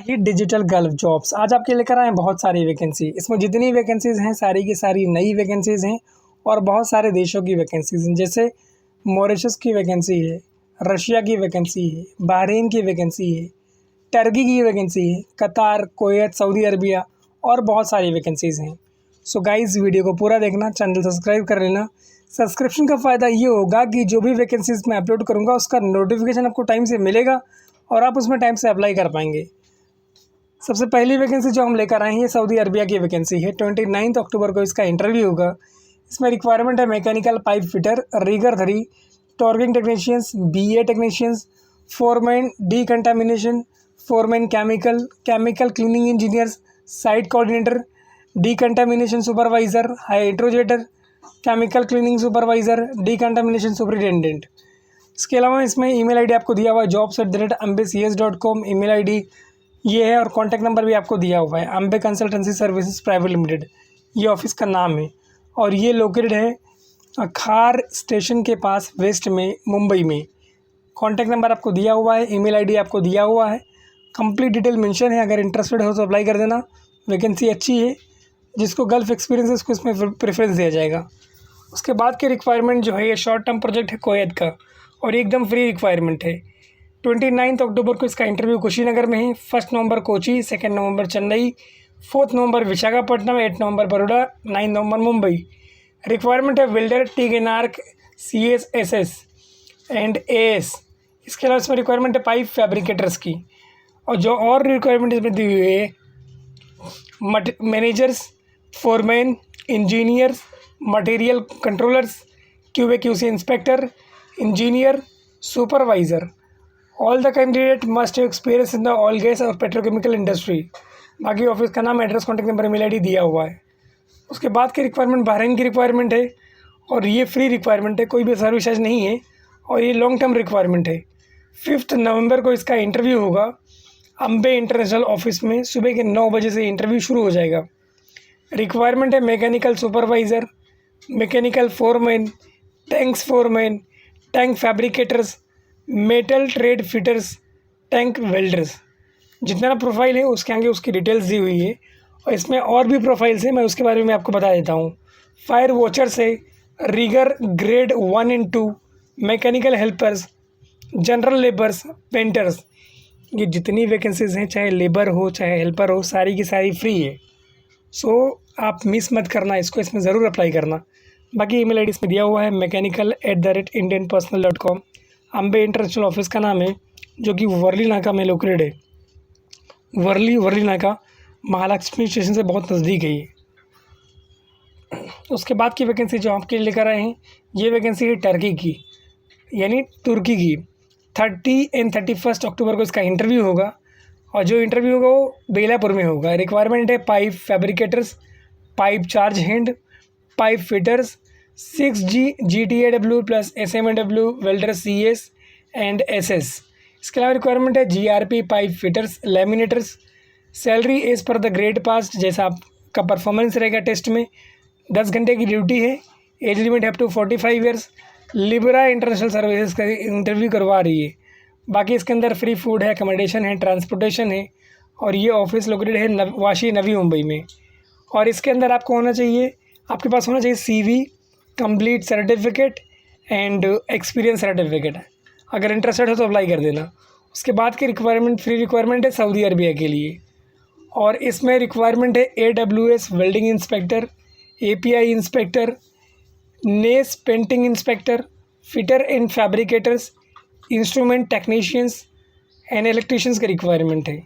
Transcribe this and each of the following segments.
ही digital gulf jobs आज आपके लेकर आए हैं बहुत सारी वैकेंसी। इसमें जितनी वैकेंसीज़ हैं सारी की सारी नई वैकेंसीज़ हैं और बहुत सारे देशों की वैकेंसीज़ हैं। जैसे मॉरिशस की वैकेंसी है, रशिया की वैकेंसी है, बहरीन की वैकेंसी है, टर्की की वैकेंसी है, कतार, कुवैत, सऊदी अरबिया और बहुत सारी वैकेंसीज़ हैं। सो गाइज़ वीडियो को पूरा देखना, चैनल सब्सक्राइब कर लेना। सब्सक्रिप्शन का फ़ायदा ये होगा कि जो भी वैकेंसीज़ मैं अपलोड करूँगा उसका नोटिफिकेशन आपको टाइम से मिलेगा और आप उसमें टाइम से अप्लाई कर पाएंगे। सबसे पहली वैकेंसी जो हम लेकर आए हैं ये सऊदी अरबिया की वैकेंसी है। 29 अक्टूबर को इसका इंटरव्यू होगा। इसमें रिक्वायरमेंट है mechanical pipe fitter, rigger 3, torquing technicians, BA technicians, foreman decontamination, foreman chemical cleaning engineers, site coordinator, decontamination supervisor, hydrojetter, chemical cleaning supervisor, decontamination superintendent. इसके अलावा इसमें ईमेल आईडी आपको दिया हुआ है jobs@ambecs.com ईमेल आईडी ये है और कॉन्टैक्ट नंबर भी आपको दिया हुआ है। Ambe consultancy services private limited ये ऑफिस का नाम है और ये लोकेटेड है खार स्टेशन के पास वेस्ट में, मुंबई में। कॉन्टैक्ट नंबर आपको दिया हुआ है, ईमेल आईडी आपको दिया हुआ है, कंप्लीट डिटेल मेंशन है। अगर इंटरेस्टेड हो तो अप्लाई कर देना। वैकेंसी अच्छी है, जिसको गल्फ एक्सपीरियंस है उसको इसमें प्रेफरेंस दिया जाएगा। उसके बाद के रिक्वायरमेंट जो है ये शॉर्ट टर्म प्रोजेक्ट है कुवैत का और एकदम फ्री रिक्वायरमेंट है। 29 अक्टूबर को इसका इंटरव्यू कुशीनगर में है। 1 नवंबर कोची, 2 नवंबर चेन्नई, 4 नवंबर विशाखापट्टनम, 8 नवंबर बड़ौदा, 9 नवंबर मुंबई। रिक्वायरमेंट है welder, TIG an arc, CSSS and AS। इसके अलावा इसमें रिक्वायरमेंट है पाइप फैब्रिकेटर्स की। और जो और रिक्वायरमेंट इसमें दी हुई है managers, foreman, engineers, material controllers, QA/QC inspector, engineer, supervisor. All the candidate must have experience in the oil gas और पेट्रोकेमिकल इंडस्ट्री। बाकी ऑफिस का नाम, address, contact number, email ID दिया हुआ है। उसके बाद की रिक्वायरमेंट बहरीन की रिक्वायरमेंट है और ये फ्री रिक्वायरमेंट है, कोई भी सर्विस चार्ज नहीं है और ये लॉन्ग टर्म रिक्वायरमेंट है। 5 नवंबर को इसका इंटरव्यू होगा अम्बे इंटरनेशनल ऑफिस में। सुबह के 9 बजे से इंटरव्यू शुरू हो जाएगा। रिक्वायरमेंट है mechanical supervisor, mechanical foreman, tanks foreman, tank fabricators, metal trade fitters, tank welders. जितना प्रोफाइल है उसके आगे उसकी डिटेल्स दी हुई है और इसमें और भी प्रोफाइल्स है, मैं उसके बारे में आपको बता देता हूँ। फायर वॉचर्स है, rigger grade 1 and 2, mechanical helpers, general labours, painters. ये जितनी वैकेंसीज़ हैं, चाहे लेबर हो चाहे हेल्पर हो, सारी की सारी फ्री है। सो आप मिस मत करना इसको, इसमें ज़रूर अप्लाई करना। बाकी ईमेल आईडी इसमें दिया हुआ है mechanical@indianpersonal.com। अम्बे इंटरनेशनल ऑफिस का नाम है जो कि वर्ली नाका में लोकेटेड है। वर्ली नाका महालक्ष्मी स्टेशन से बहुत नज़दीक है ये। उसके बाद की वैकेंसी जो आपके लिए लेकर आए हैं ये वैकेंसी है टर्की की, यानी तुर्की की। 30 एंड 31 अक्टूबर को इसका इंटरव्यू होगा और जो इंटरव्यू होगा वो बेलापुर में होगा। रिक्वायरमेंट है pipe fabricators, pipe charge hand, pipe fitters, 6G GTAW plus SMAW welder CS and SS। इसके अलावा रिक्वायरमेंट है GRP pipe fitters, laminators. Salary as per the grade past, जैसा आपका परफॉर्मेंस रहेगा टेस्ट में। 10 घंटे की ड्यूटी है। Age limit up to 45 years. Libra International Services का इंटरव्यू करवा रही है। बाकी इसके अंदर फ्री फूड है, अकोमोडेशन है, ट्रांसपोर्टेशन है और ये ऑफिस लोकेटेड है वाशी, नवी मुंबई में। और इसके अंदर आपको होना चाहिए, आपके पास होना चाहिए CV, complete certificate and experience certificate. अगर इंटरेस्टेड हो तो अप्लाई कर देना। उसके बाद की रिक्वायरमेंट फ्री रिक्वायरमेंट है सऊदी अरबिया के लिए और इसमें रिक्वायरमेंट है AWS welding inspector, API inspector, NACE painting inspector, fitter and fabricators, instrument technicians and electricians की रिक्वायरमेंट है।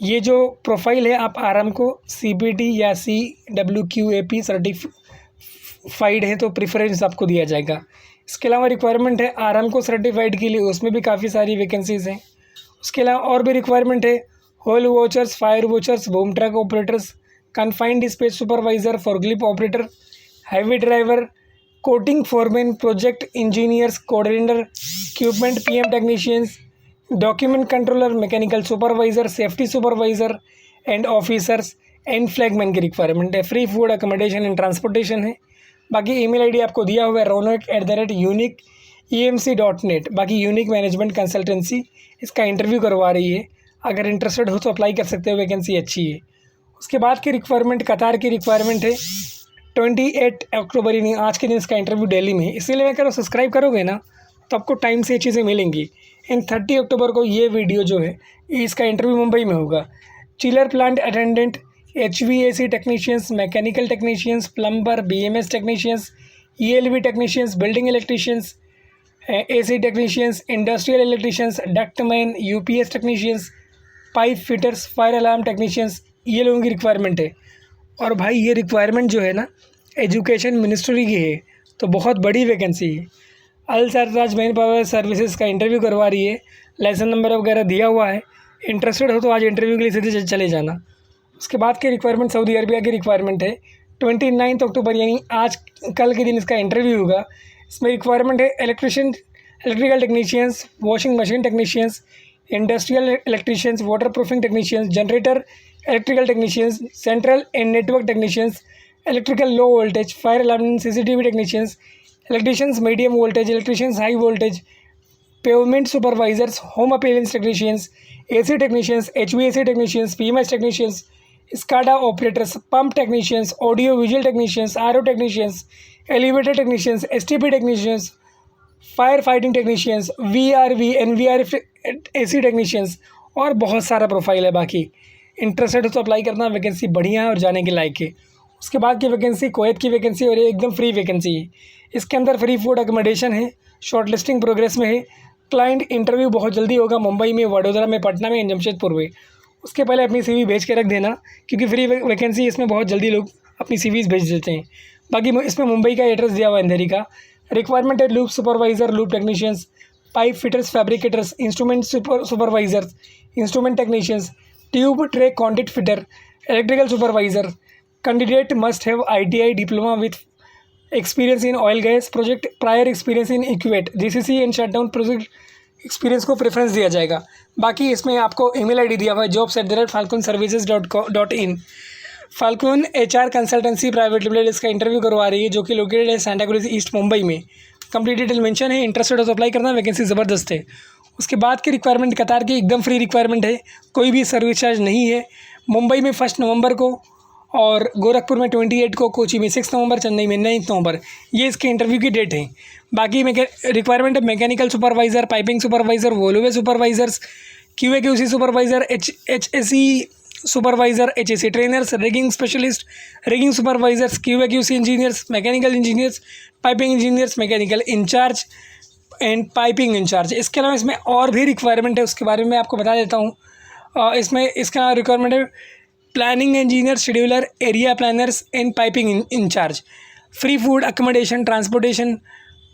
ये जो प्रोफाइल है आप आराम को CPT या CWQAP सर्टिफाइड है तो प्रेफरेंस आपको दिया जाएगा। इसके अलावा रिक्वायरमेंट है आराम को सर्टिफाइड के लिए, उसमें भी काफ़ी सारी वैकेंसीज़ हैं। उसके अलावा और भी रिक्वायरमेंट है hole watchers, fire watchers, boom truck operators, confined space supervisor, forklift operator, heavy driver, coating foreman, project engineers, coordinator, equipment PM technicians, document controller, mechanical supervisor, safety supervisor and officers and flagman की requirement है। Free food, accommodation and transportation है। बाकी email ID आपको दिया हुआ है ronak@unique.emc.net। बाकी unique management consultancy इसका इंटरव्यू करवा रही है अगर इंटरेस्टेड हो तो अप्लाई कर सकते हो, वैकेंसी अच्छी है। उसके बाद की रिक्वायरमेंट कतार की रिक्वायरमेंट है 28 अक्टूबर, यानी आज के दिन इसका इंटरव्यू दिल्ली में है। इसीलिए मैं कह रहा हूँ सब्सक्राइब करोगे ना तो आपको टाइम से ये चीज़ें मिलेंगी। इन 30 अक्टूबर को ये वीडियो जो है इसका इंटरव्यू मुंबई में होगा। Chiller plant attendant, HVAC technicians, mechanical technicians, plumber, BMS technicians, ELV technicians, building electricians, AC technicians, industrial electricians, ductman, UPS technicians, pipe fitters, fire alarm technicians, ये लोगों की रिक्वायरमेंट है। और भाई ये रिक्वायरमेंट जो है ना एजुकेशन मिनिस्ट्री की है, तो बहुत बड़ी वैकेंसी है। अल सरताज मैन पावर सर्विसेज का इंटरव्यू करवा रही है, लाइसेंस नंबर वगैरह दिया हुआ है। इंटरेस्टेड हो तो आज इंटरव्यू के लिए सीधे चले जाना। उसके बाद की रिक्वायरमेंट सऊदी अरबिया की रिक्वायरमेंट है 29 अक्टूबर, यानी आज कल के दिन इसका इंटरव्यू होगा। इसमें रिक्वायरमेंट है electrical technicians, washing machine technicians, industrial electricians, water proofing technicians, generator electrical technicians, central and network technicians, electrical low voltage, fire alarm, CCTV technicians, electricians medium voltage, electricians high voltage, pavement supervisors, home appliances technicians, AC technicians, HVAC technicians, PMS technicians, SCADA operators, pump technicians, audio visual technicians, RO technicians, elevator technicians, STP technicians, fire fighting technicians, VRV NVR AC technicians, और बहुत सारा profile है। बाकी interested हो तो apply करना, vacancy बढ़िया है और जाने के लायक है। उसके बाद की वैकेंसी कुवैत की वैकेंसी, और ये एकदम फ्री वैकेंसी है। इसके अंदर फ्री फूड अकोमोडेशन है, शॉर्ट लिस्टिंग प्रोग्रेस में है। क्लाइंट इंटरव्यू बहुत जल्दी होगा, मुंबई में, वडोदरा में, पटना में, जमशेदपुर में। उसके पहले अपनी CV भेज के रख देना, क्योंकि फ्री वैकेंसी इसमें बहुत जल्दी लोग अपनी CVs भेज देते हैं। बाकी इसमें मुंबई का एड्रेस दिया हुआ है अंधेरी का। रिक्वायरमेंट है loop supervisor, loop technicians, pipe fitters, fabricators, instrument supervisors, instrument technicians, tube tray conduit fitter, electrical supervisor. Candidate must have ITI diploma with experience in oil gas project, prior experience in Equate, GCC and shutdown project experience को preference दिया जाएगा। बाकी इसमें आपको email ID दिया हुआ है jobs@falconservices.in। Falcon HR consultancy private limited इसका इंटरव्यू करवा रही है, जो कि लोकेटेड है सांता क्रूज ईस्ट मुंबई में। कंप्लीट डिटेल मेंशन है, इंटरेस्टेड हो तो अप्लाई करना, वैकेंसी ज़बरदस्त है। उसके बाद की रिक्वायरमेंट कतार की एकदम फ्री रिक्वायरमेंट है, कोई भी सर्विस चार्ज नहीं है। मुंबई में 1 नवंबर को, और गोरखपुर में 28 को, कोची में 6 नवंबर, चेन्नई में 9 नवंबर, ये इसके इंटरव्यू की डेट है। बाकी रिक्वायरमेंट है mechanical supervisor, piping supervisor, valve supervisors, QA/QC supervisor, HSE supervisor, HSE trainers, rigging specialist, rigging supervisors, QA/QC engineers, mechanical engineers, piping engineers, mechanical in charge and piping in charge. इसके अलावा इसमें और भी रिक्वायरमेंट है, उसके बारे में आपको बता देता हूँ। इसमें इसका रिक्वायरमेंट है planning engineer, scheduler, area planners and piping incharge. Free food accommodation, transportation,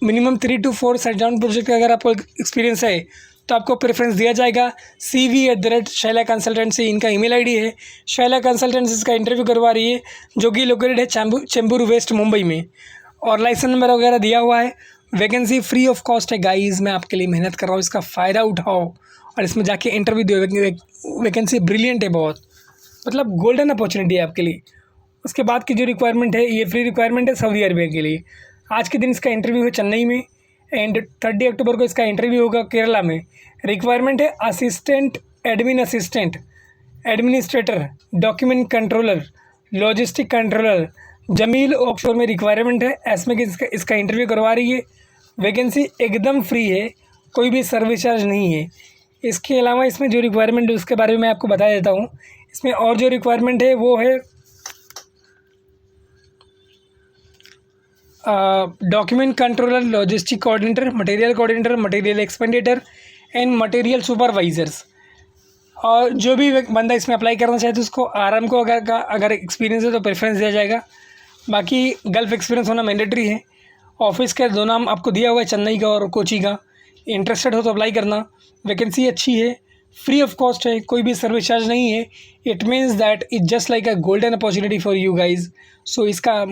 minimum 3 to 4 shutdown project का अगर आपको एक्सपीरियंस है तो आपको प्रेफरेंस दिया जाएगा। CV@शैला कंसल्टेंसी इनका email ID है। शैला कंसल्टेंसी इसका इंटरव्यू करवा रही है, जो कि लोकेटेड है चेंबूर वेस्ट मुंबई में, और लाइसेंस नंबर वगैरह दिया हुआ है। वैकेंसी फ्री ऑफ कॉस्ट है गाइस, मैं आपके लिए मेहनत कर रहा हूँ, इसका फ़ायदा उठाओ और इसमें जाके इंटरव्यू दो। वैकेंसी ब्रिलियंट है बहुत, मतलब गोल्डन अपॉर्चुनिटी है आपके लिए। उसके बाद की जो रिक्वायरमेंट है, ये फ्री रिक्वायरमेंट है सऊदी अरबिया के लिए। आज के दिन इसका इंटरव्यू है चेन्नई में, एंड 30 अक्टूबर को इसका इंटरव्यू होगा केरला में। रिक्वायरमेंट है assistant admin assistant, administrator, document controller, logistic controller, Jameel offshore में रिक्वायरमेंट है। ऐसमें कि इसका इंटरव्यू करवा रही है। वैकेंसी एकदम फ्री है, कोई भी सर्विस चार्ज नहीं है। इसके अलावा इसमें जो रिक्वायरमेंट है उसके बारे में मैं आपको बता देता हूँ। इसमें और जो रिक्वायरमेंट है वो है document controller, logistic coordinator, material expediter and material supervisors. और जो भी बंदा इसमें अप्लाई करना चाहे तो उसको आराम को अगर एक्सपीरियंस है तो प्रेफरेंस दिया जाएगा। बाकी गल्फ एक्सपीरियंस होना मैंडेटरी है। ऑफिस का 2 नाम आपको दिया हुआ है, चेन्नई का और कोची का। इंटरेस्टेड हो तो अप्लाई करना। वैकेंसी अच्छी है, फ्री ऑफ कॉस्ट है, कोई भी सर्विस चार्ज नहीं है। It means that it just like a golden opportunity for you guys. So इसका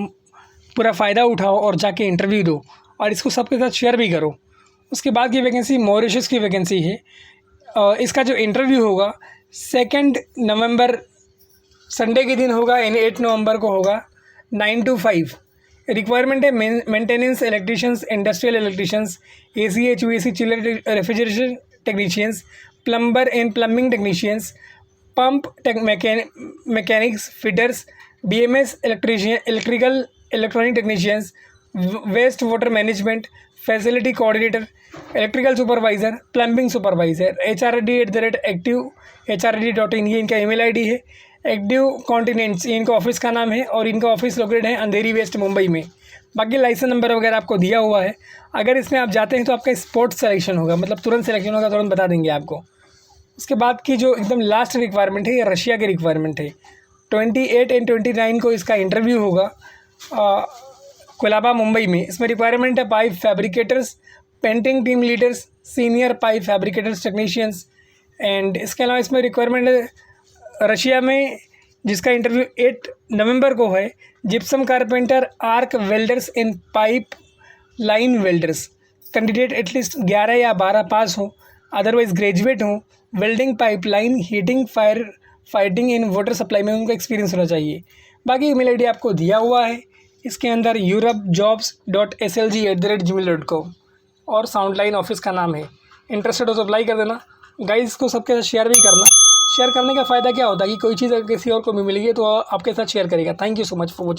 पूरा फ़ायदा उठाओ और जाके इंटरव्यू दो, और इसको सबके साथ शेयर भी करो। उसके बाद की वैकेंसी मॉरिशस की वैकेंसी है। इसका जो इंटरव्यू होगा 2 नवंबर संडे के दिन होगा, यानी 8 नवंबर को होगा 9 to 5। रिक्वायरमेंट है maintenance electricians, industrial electricians, AC HVAC chiller refrigeration technicians, plumber and plumbing technicians, pump mechanics, fitters, BMS electrical electronic technicians, waste water management, facility coordinator, electrical supervisor, plumbing supervisor. HRD@active.hrd.in ये इनका email ID है। Active Continents ये इनका office का नाम है और इनका ऑफिस लोकेटेड है अंधेरी वेस्ट मुंबई में। बाकी लाइसेंस नंबर वगैरह आपको दिया हुआ है। अगर इसमें आप जाते हैं तो आपका स्पोर्ट्स सिलेक्शन होगा, मतलब तुरंत सिलेक्शन होगा, तुरंत बता देंगे आपको। उसके बाद की जो एकदम लास्ट रिक्वायरमेंट है ये रशिया की रिक्वायरमेंट है। 28 एंड 29 को इसका इंटरव्यू होगा कोलाबा मुंबई में। इसमें रिक्वायरमेंट है pipe fabricators, painting team leaders, senior pipe fabricators technicians. And इसके अलावा इसमें रिक्वायरमेंट है रशिया में जिसका इंटरव्यू 8 नवंबर को है, gypsum carpenter, arc welders in pipe line welders. Candidate at least 11 या 12 पास हो, अदरवाइज ग्रेजुएट हो। Welding, pipe line, heating, fire fighting in water supply में उनका एक्सपीरियंस होना चाहिए। बाकी ईमेल ID आपको दिया हुआ है इसके अंदर europejobs.slg@gmail.com और साउंडलाइन ऑफिस का नाम है। इंटरेस्टेड हो तो अप्लाई कर देना। गाइस को सबके साथ शेयर भी करना। शेयर करने का फ़ायदा क्या होता है कि कोई चीज़ अगर किसी और को भी मिलेगी तो आपके साथ शेयर करेगा। Thank you so much for watching.